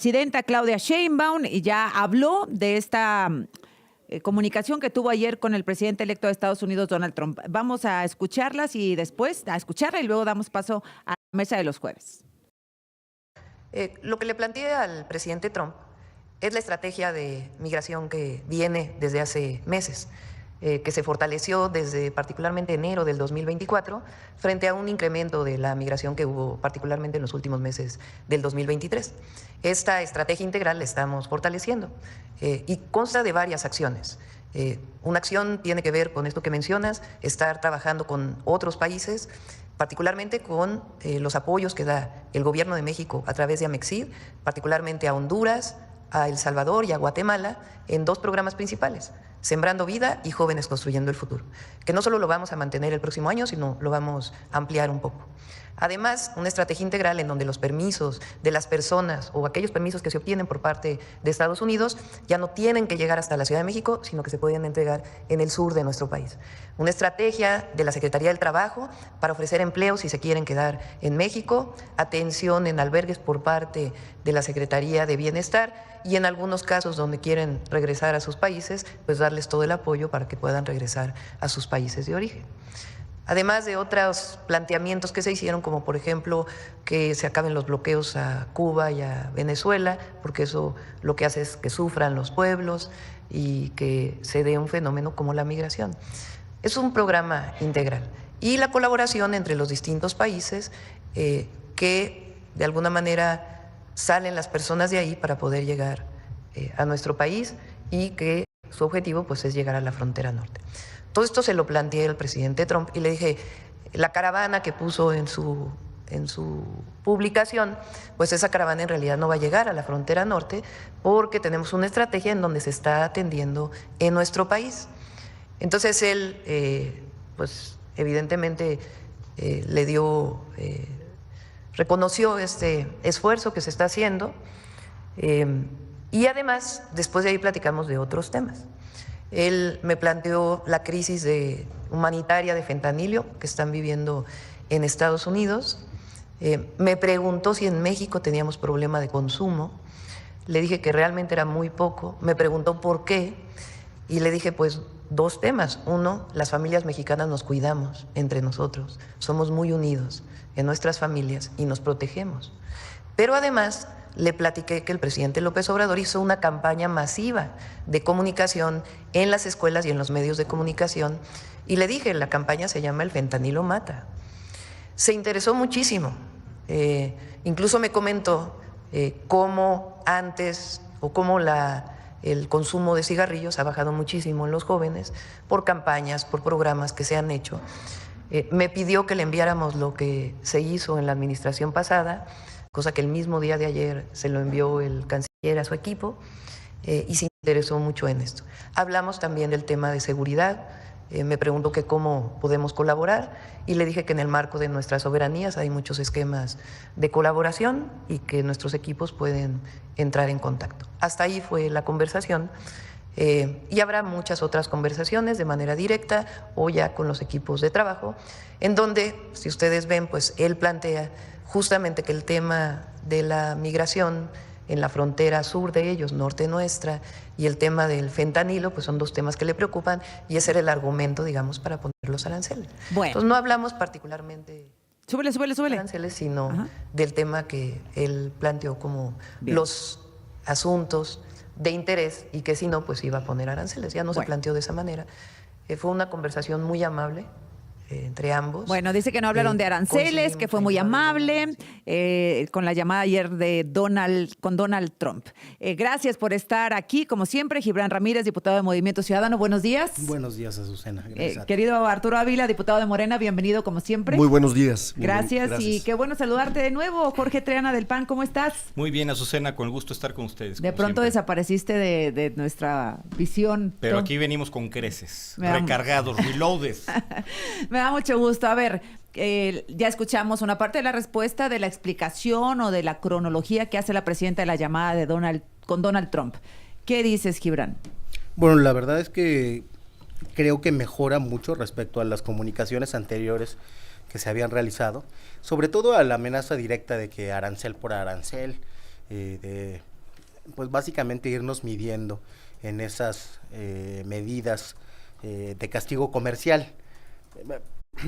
Presidenta Claudia Sheinbaum y ya habló de esta comunicación que tuvo ayer con el presidente electo de Estados Unidos, Donald Trump. Vamos a escucharlas y después a escucharla y luego damos paso a la mesa de los jueves. Lo que le planteé al presidente Trump es la estrategia de migración que viene desde hace meses, que se fortaleció desde particularmente enero del 2024 frente a un incremento de la migración que hubo particularmente en los últimos meses del 2023. Esta estrategia integral la estamos fortaleciendo y consta de varias acciones. Una acción tiene que ver con esto que mencionas, estar trabajando con otros países, particularmente con los apoyos que da el Gobierno de México a través de Amexid, particularmente a Honduras, a El Salvador y a Guatemala, en dos programas principales: Sembrando Vida y Jóvenes Construyendo el Futuro, que no solo lo vamos a mantener el próximo año, sino lo vamos a ampliar un poco. Además, una estrategia integral en donde los permisos de las personas o aquellos permisos que se obtienen por parte de Estados Unidos ya no tienen que llegar hasta la Ciudad de México, sino que se pueden entregar en el sur de nuestro país. Una estrategia de la Secretaría del Trabajo para ofrecer empleos si se quieren quedar en México, atención en albergues por parte de la Secretaría de Bienestar y en algunos casos donde quieren regresar a sus países, pues darles todo el apoyo para que puedan regresar a sus países de origen. Además de otros planteamientos que se hicieron, como por ejemplo que se acaben los bloqueos a Cuba y a Venezuela, porque eso lo que hace es que sufran los pueblos y que se dé un fenómeno como la migración. Es un programa integral y la colaboración entre los distintos países que de alguna manera salen las personas de ahí para poder llegar a nuestro país y que su objetivo pues es llegar a la frontera norte. Todo esto se lo planteé al presidente Trump y le dije, la caravana que puso en su publicación, pues esa caravana en realidad no va a llegar a la frontera norte porque tenemos una estrategia en donde se está atendiendo en nuestro país. Entonces él, pues evidentemente le dio, reconoció este esfuerzo que se está haciendo y además después de ahí platicamos de otros temas. Él me planteó la crisis humanitaria de fentanilo que están viviendo en Estados Unidos. Me preguntó si en México teníamos problema de consumo. Le dije que realmente era muy poco. Me preguntó por qué y le dije pues dos temas. Uno, las familias mexicanas nos cuidamos entre nosotros, somos muy unidos en nuestras familias y nos protegemos. Pero además le platiqué que el presidente López Obrador hizo una campaña masiva de comunicación en las escuelas y en los medios de comunicación y le dije, la campaña se llama El fentanilo mata. Se interesó muchísimo, incluso me comentó cómo antes o cómo el consumo de cigarrillos ha bajado muchísimo en los jóvenes por campañas, por programas que se han hecho. Me pidió que le enviáramos lo que se hizo en la administración pasada, cosa que el mismo día de ayer se lo envió el canciller a su equipo y se interesó mucho en esto. Hablamos también del tema de seguridad, me preguntó que cómo podemos colaborar y le dije que en el marco de nuestras soberanías hay muchos esquemas de colaboración y que nuestros equipos pueden entrar en contacto. Hasta ahí fue la conversación. Y habrá muchas otras conversaciones de manera directa o ya con los equipos de trabajo, en donde, si ustedes ven, pues él plantea justamente que el tema de la migración en la frontera sur de ellos, norte nuestra, y el tema del fentanilo, pues son dos temas que le preocupan y ese era el argumento, digamos, para poner los aranceles. Bueno. Entonces no hablamos particularmente súbele. de aranceles, sino del tema que él planteó como los asuntos de interés y que si no, pues iba a poner aranceles. Ya no se planteó de esa manera. Fue una conversación muy amable entre ambos. Bueno, dice que no hablaron de aranceles, que fue muy amable con la llamada ayer de con Donald Trump. Gracias por estar aquí, como siempre. Gibran Ramírez, diputado de Movimiento Ciudadano. Buenos días. Buenos días, Azucena. Gracias. Querido Arturo Ávila, diputado de Morena, bienvenido como siempre. Muy buenos días. Gracias y qué bueno saludarte de nuevo. Jorge Triana del PAN, ¿cómo estás? Muy bien, Azucena, con el gusto de estar con ustedes. De pronto desapareciste de nuestra visión. Pero aquí venimos con creces, recargados, reloaded. Me da mucho gusto. A ver, ya escuchamos una parte de la respuesta, de la explicación o de la cronología que hace la presidenta de la llamada con Donald Trump. ¿Qué dices, Gibran? Bueno, la verdad es que creo que mejora mucho respecto a las comunicaciones anteriores que se habían realizado, sobre todo a la amenaza directa de que arancel por arancel, de pues básicamente irnos midiendo en esas medidas de castigo comercial.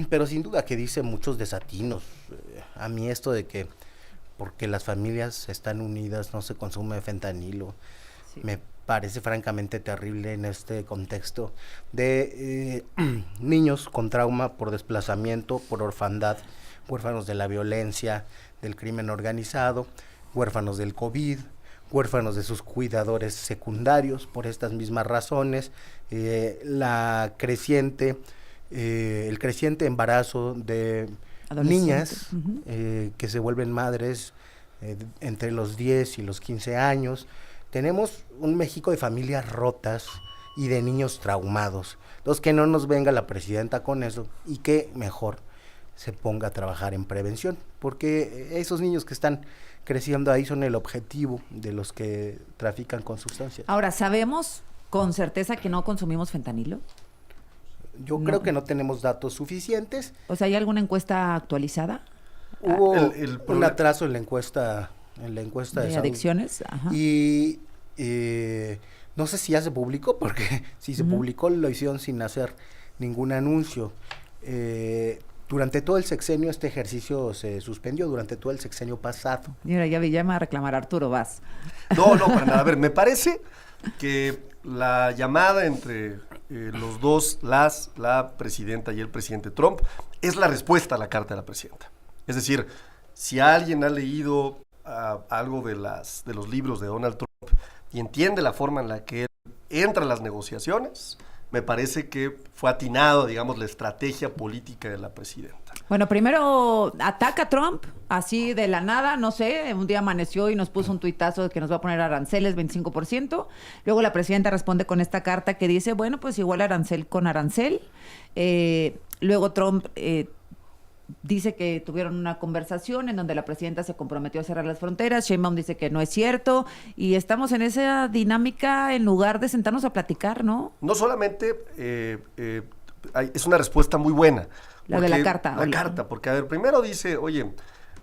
Pero sin duda que dice muchos desatinos. A mí esto de que porque las familias están unidas no se consume fentanilo, sí, me parece francamente terrible en este contexto de niños con trauma por desplazamiento, por orfandad, huérfanos de la violencia, del crimen organizado, huérfanos del COVID, huérfanos de sus cuidadores secundarios por estas mismas razones, el creciente embarazo de niñas que se vuelven madres entre los 10 y los 15 años. Tenemos un México de familias rotas y de niños traumados. Entonces, que no nos venga la presidenta con eso y que mejor se ponga a trabajar en prevención, porque esos niños que están creciendo ahí son el objetivo de los que trafican con sustancias. Ahora, ¿sabemos con certeza que no consumimos fentanilo? Yo creo que no tenemos datos suficientes. O sea, ¿hay alguna encuesta actualizada? Hubo un atraso en la encuesta de adicciones. Ajá. Y no sé si ya se publicó, porque si se publicó lo hicieron sin hacer ningún anuncio. Durante todo el sexenio este ejercicio se suspendió, durante todo el sexenio pasado. Mira, ya me va a reclamar Arturo, vas. No, para nada. A ver, me parece que la llamada entre los dos, la presidenta y el presidente Trump, es la respuesta a la carta de la presidenta. Es decir, si alguien ha leído algo de los libros de Donald Trump y entiende la forma en la que él entra en las negociaciones, me parece que fue atinado, digamos, la estrategia política de la presidenta. Bueno, primero ataca a Trump, así de la nada, no sé, un día amaneció y nos puso un tuitazo de que nos va a poner aranceles 25%. Luego la presidenta responde con esta carta que dice, bueno, pues igual arancel con arancel. Luego Trump dice que tuvieron una conversación en donde la presidenta se comprometió a cerrar las fronteras. Sheinbaum dice que no es cierto y estamos en esa dinámica en lugar de sentarnos a platicar, ¿no? No solamente es una respuesta muy buena. La de la carta. La carta, porque a ver, primero dice, oye,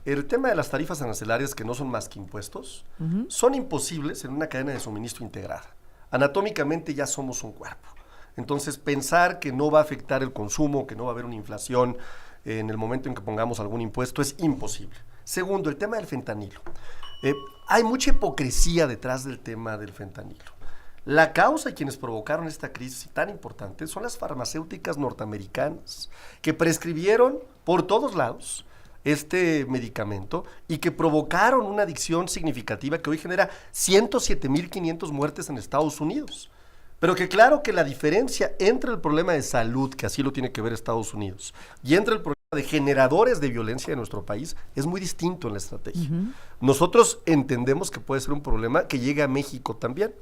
el tema de las tarifas arancelarias, que no son más que impuestos, son imposibles en una cadena de suministro integrada. Anatómicamente ya somos un cuerpo. Entonces, pensar que no va a afectar el consumo, que no va a haber una inflación en el momento en que pongamos algún impuesto es imposible. Segundo, el tema del fentanilo. Hay mucha hipocresía detrás del tema del fentanilo. La causa y quienes provocaron esta crisis tan importante son las farmacéuticas norteamericanas que prescribieron por todos lados este medicamento y que provocaron una adicción significativa que hoy genera 107,500 muertes en Estados Unidos. Pero que claro que la diferencia entre el problema de salud, que así lo tiene que ver Estados Unidos, y entre el problema de generadores de violencia en nuestro país, es muy distinto en la estrategia. Nosotros entendemos que puede ser un problema que llegue a México también,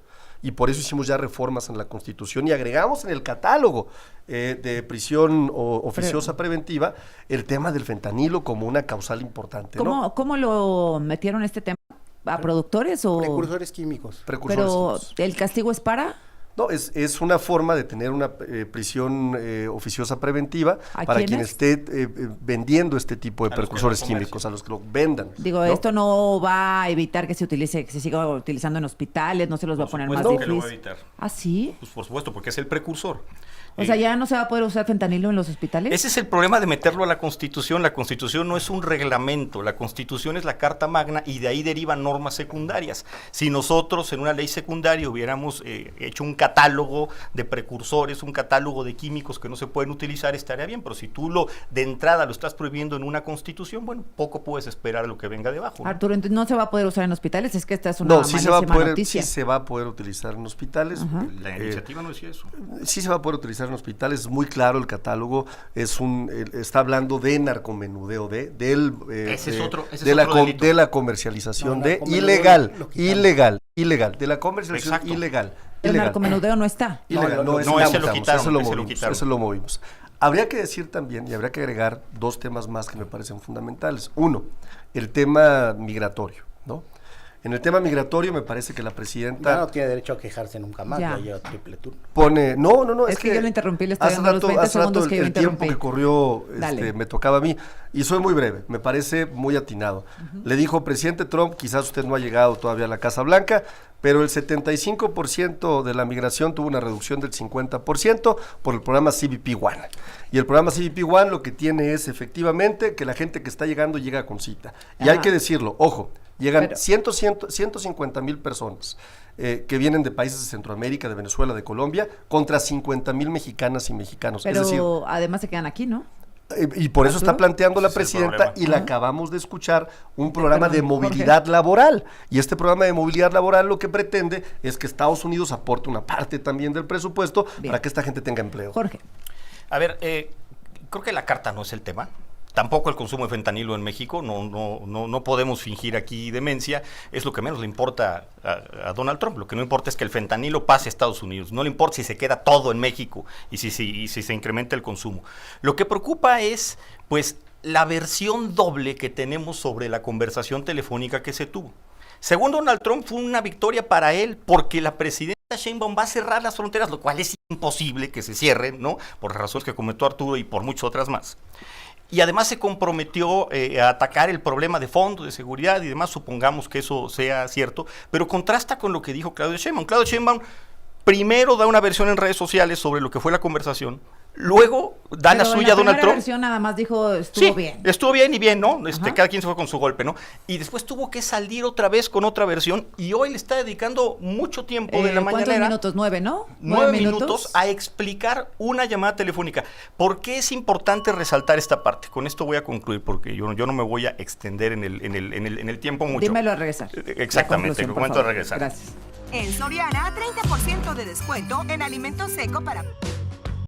y por eso hicimos ya reformas en la Constitución y agregamos en el catálogo de prisión oficiosa preventiva el tema del fentanilo como una causal importante, ¿no? ¿Cómo lo metieron este tema? ¿A productores o...? Precursores químicos. Pero ¿el castigo es para...? No, es una forma de tener una prisión oficiosa preventiva para quien esté vendiendo este tipo de precursores químicos, a los que lo vendan. Digo, ¿no? Esto no va a evitar que se siga utilizando en hospitales, no se los va a poner más difícil. Que lo va a evitar. ¿Ah, sí? Pues por supuesto, porque es el precursor. O sea, ¿ya no se va a poder usar fentanilo en los hospitales? Ese es el problema de meterlo a la Constitución. La Constitución no es un reglamento, la Constitución es la Carta Magna y de ahí derivan normas secundarias. Si nosotros en una ley secundaria hubiéramos hecho un catálogo de precursores, un catálogo de químicos que no se pueden utilizar, estaría bien, pero si tú de entrada lo estás prohibiendo en una Constitución, bueno, poco puedes esperar a lo que venga debajo, ¿no? Arturo, entonces no se va a poder usar en hospitales, es que esta es una malísima noticia. Sí se va a poder utilizar en hospitales. La iniciativa no decía eso. Sí se va a poder utilizar en hospitales, es muy claro el catálogo, está hablando de narcomenudeo, de la comercialización ilegal, de la comercialización ilegal. El narcomenudeo no está. Eso lo movimos. Habría que decir también, y habría que agregar dos temas más que me parecen fundamentales. Uno, el tema migratorio, ¿no? En el tema migratorio me parece que la Ya presidenta no tiene derecho a quejarse nunca más, Ya. ya lleva triple turno. pone... No, Es que yo lo interrumpí, le estoy hace dando los 20 hace rato segundos que yo el tiempo interrumpí. que corrió Dale. me tocaba a mí. Y soy muy breve, me parece muy atinado. Le dijo, presidente Trump, quizás usted no ha llegado todavía a la Casa Blanca, pero el 75% de la migración tuvo una reducción del 50% por el programa CBP One. Y el programa CBP One lo que tiene es efectivamente que la gente que está llegando llega con cita. Y hay Ajá. que decirlo, ojo, llegan Pero- 150,000 personas que vienen de países de Centroamérica, de Venezuela, de Colombia, contra 50,000 mexicanas y mexicanos. Pero Es decir, además se quedan aquí, ¿no? y por eso está planteando la Ese es el presidenta problema. y la acabamos de escuchar, un programa de Perdón, movilidad laboral. Y este programa de movilidad laboral lo que pretende es que Estados Unidos aporte una parte también del presupuesto Bien. para que esta gente tenga empleo. Jorge. A ver, creo que la carta no es el tema. Tampoco el consumo de fentanilo en México, no podemos fingir aquí demencia, es lo que menos le importa a Donald Trump. Lo que no importa es que el fentanilo pase a Estados Unidos, no le importa si se queda todo en México y si se incrementa el consumo. Lo que preocupa es, pues, la versión doble que tenemos sobre la conversación telefónica que se tuvo. Según Donald Trump, fue una victoria para él porque la presidenta Sheinbaum va a cerrar las fronteras, lo cual es imposible que se cierren, ¿no? Por las razones que comentó Arturo y por muchas otras más. Y además se comprometió a atacar el problema de fondo, de seguridad y demás, supongamos que eso sea cierto, pero contrasta con lo que dijo Claudia Sheinbaum. Claudia Sheinbaum primero da una versión en redes sociales sobre lo que fue la conversación, luego da la Pero en suya a Donald primera Trump. versión nada más dijo, estuvo Sí, bien. estuvo bien y bien, ¿no? Ajá. Cada quien se fue con su golpe, ¿no? Y después tuvo que salir otra vez con otra versión y hoy le está dedicando mucho tiempo de la ¿Cuántos mañanera. minutos? 9, ¿no? 9 minutos a explicar una llamada telefónica. ¿Por qué es importante resaltar esta parte? Con esto voy a concluir porque yo no me voy a extender en el tiempo mucho. Dímelo al regresar. Exactamente, La conclusión, lo por comento al favor. regresar. Gracias. En Soriana, 30% de descuento en alimento seco para